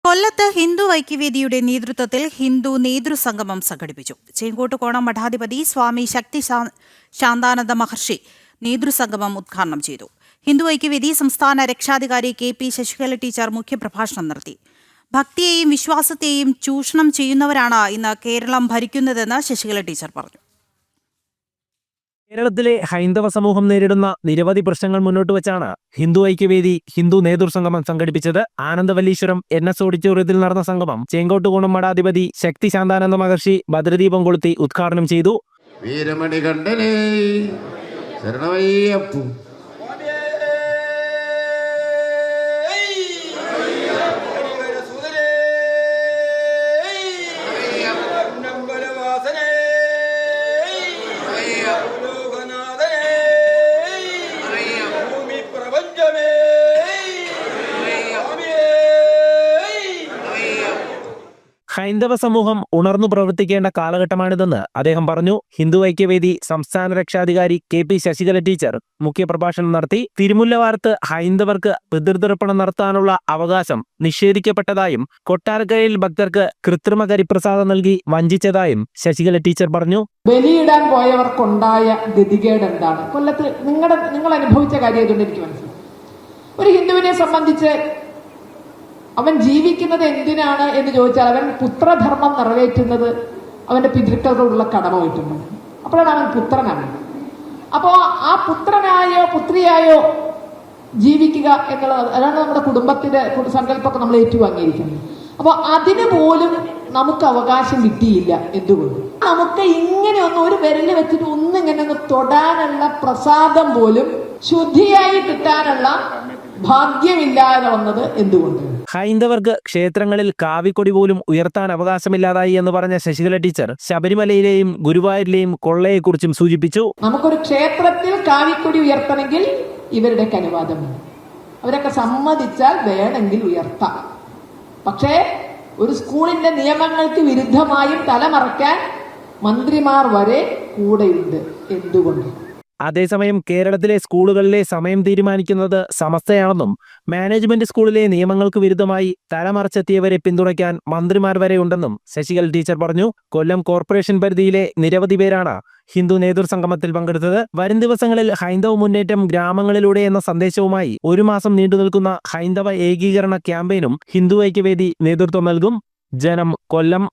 കൊല്ലത്ത് ഹിന്ദു ഐക്യവേദിയുടെ നേതൃത്വത്തിൽ ഹിന്ദു നേതൃസംഗമം സംഘടിപ്പിച്ചു. ചേങ്കോട്ടുകോണം മഠാധിപതി സ്വാമി ശക്തി ശാന്താനന്ദ മഹർഷി നേതൃസംഗമം ഉദ്ഘാടനം ചെയ്തു. ഹിന്ദു ഐക്യവേദി സംസ്ഥാന രക്ഷാധികാരി കെ.പി. ശശികല ടീച്ചർ മുഖ്യപ്രഭാഷണം നടത്തി. ഭക്തിയെയും വിശ്വാസത്തെയും ചൂഷണം ചെയ്യുന്നവരാണ് ഇന്ന് കേരളം ഭരിക്കുന്നതെന്ന് ശശികല ടീച്ചർ പറഞ്ഞു. കേരളത്തിലെ ഹൈന്ദവ സമൂഹം നേരിടുന്ന നിരവധി പ്രശ്നങ്ങൾ മുന്നോട്ട് വെച്ചാണ് ഹിന്ദു ഐക്യവേദി ഹിന്ദു നേതൃസംഗമം സംഘടിപ്പിച്ചത്. ആനന്ദവല്ലീശ്വരം NS ഓഡിറ്റോറിയത്തിൽ നടന്ന സംഗമം ചേങ്കോട്ടുകോണം മഠാധിപതി ശക്തി ശാന്താനന്ദ മഹർഷി ഭദ്രദീപം കൊളുത്തി ഉദ്ഘാടനം ചെയ്തു. വീരമണി കണ്ഠനേ ശരണമയ്യപ്പു ഹൈന്ദവ സമൂഹം ഉണർന്നു പ്രവർത്തിക്കേണ്ട കാലഘട്ടമാണിതെന്ന് അദ്ദേഹം പറഞ്ഞു. ഹിന്ദു ഐക്യവേദി സംസ്ഥാന രക്ഷാധികാരി കെ.പി. ശശികല ടീച്ചർ മുഖ്യപ്രഭാഷണം നടത്തി. തിരുമുല്ലവാരത്ത് ഹൈന്ദവർക്ക് പിതൃതർപ്പണം നടത്താനുള്ള അവകാശം നിഷേധിക്കപ്പെട്ടതായും കൊട്ടാരക്കരയിൽ ഭക്തർക്ക് കൃത്രിമ കരിപ്രസാദം നൽകി വഞ്ചിച്ചതായും ശശികല ടീച്ചർ പറഞ്ഞു. ബലിയിടാൻ പോയവർക്കുണ്ടായ ഗതികേട് എന്താണ്? കൊല്ലത്ത് നിങ്ങൾ അനുഭവിച്ച കാര്യമായതുകൊണ്ട് എനിക്ക് മനസ്സിലായി. ഒരു ഹിന്ദുവിനെ സംബന്ധിച്ച് അവൻ ജീവിക്കുന്നത് എന്തിനാണ് എന്ന് ചോദിച്ചാൽ അവൻ പുത്രധർമ്മം നിറവേറ്റുന്നത് അവന്റെ പിതൃക്കളോടുള്ള കടമയായിട്ടുണ്ട്. അപ്പോഴാണ് അവൻ പുത്രനാണ്. അപ്പോൾ ആ പുത്രനായോ പുത്രിയായോ ജീവിക്കുക എന്നുള്ളത് അതാണ് നമ്മുടെ കുടുംബത്തിന്റെ സങ്കല്പമൊക്കെ നമ്മൾ ഏറ്റുവാങ്ങിയിരിക്കുന്നത്. അപ്പോൾ അതിന് പോലും നമുക്ക് അവകാശം കിട്ടിയില്ല. എന്തുകൊണ്ട്? നമുക്ക് ഇങ്ങനെ ഒരു വിരല് വെച്ചിട്ട് ഒന്നിങ്ങനെ തൊടാനുള്ള പ്രസാദം പോലും ശുദ്ധിയായി കിട്ടാനുള്ള ഭാഗ്യമില്ലാതെ വന്നത് എന്തുകൊണ്ട്? ഹൈന്ദവർക്ക് ക്ഷേത്രങ്ങളിൽ കാവിക്കൊടി പോലും ഉയർത്താൻ അവകാശമില്ലാതായി എന്ന് പറഞ്ഞ ശശികല ടീച്ചർ ശബരിമലയിലെയും ഗുരുവായൂരിലെയും കൊള്ളയെക്കുറിച്ചും സൂചിപ്പിച്ചു. നമുക്കൊരു ക്ഷേത്രത്തിൽ കാവിക്കൊടി ഉയർത്തണമെങ്കിൽ ഇവരുടെ അനുവാദം വേണം. അവരൊക്കെ സമ്മതിച്ചാൽ വേണമെങ്കിൽ ഉയർത്താം. പക്ഷേ ഒരു സ്കൂളിന്റെ നിയമങ്ങൾക്ക് വിരുദ്ധമായും തലമറയ്ക്കാൻ മന്ത്രിമാർ വരെ കൂടെയുണ്ട്. എന്തുകൊണ്ട്? അതേസമയം കേരളത്തിലെ സ്കൂളുകളിലെ സമയം തീരുമാനിക്കുന്നത് സമസ്തയാണെന്നും മാനേജ്മെന്റ് സ്കൂളിലെ നിയമങ്ങൾക്ക് വിരുദ്ധമായി തലമറച്ചെത്തിയവരെ പിന്തുണയ്ക്കാൻ മന്ത്രിമാർ വരെ ഉണ്ടെന്നും ശശികല ടീച്ചർ പറഞ്ഞു. കൊല്ലം കോർപ്പറേഷൻ പരിധിയിലെ നിരവധി പേരാണ് ഹിന്ദു നേതൃസംഗമത്തിൽ പങ്കെടുത്തത്. വരും ദിവസങ്ങളിൽ ഹൈന്ദവ മുന്നേറ്റം ഗ്രാമങ്ങളിലൂടെ എന്ന സന്ദേശവുമായി 1 മാസം നീണ്ടുനിൽക്കുന്ന ഹൈന്ദവ ഏകീകരണ ക്യാമ്പയിനും ഹിന്ദു ഐക്യവേദി നേതൃത്വം നൽകും. ജനം, കൊല്ലം.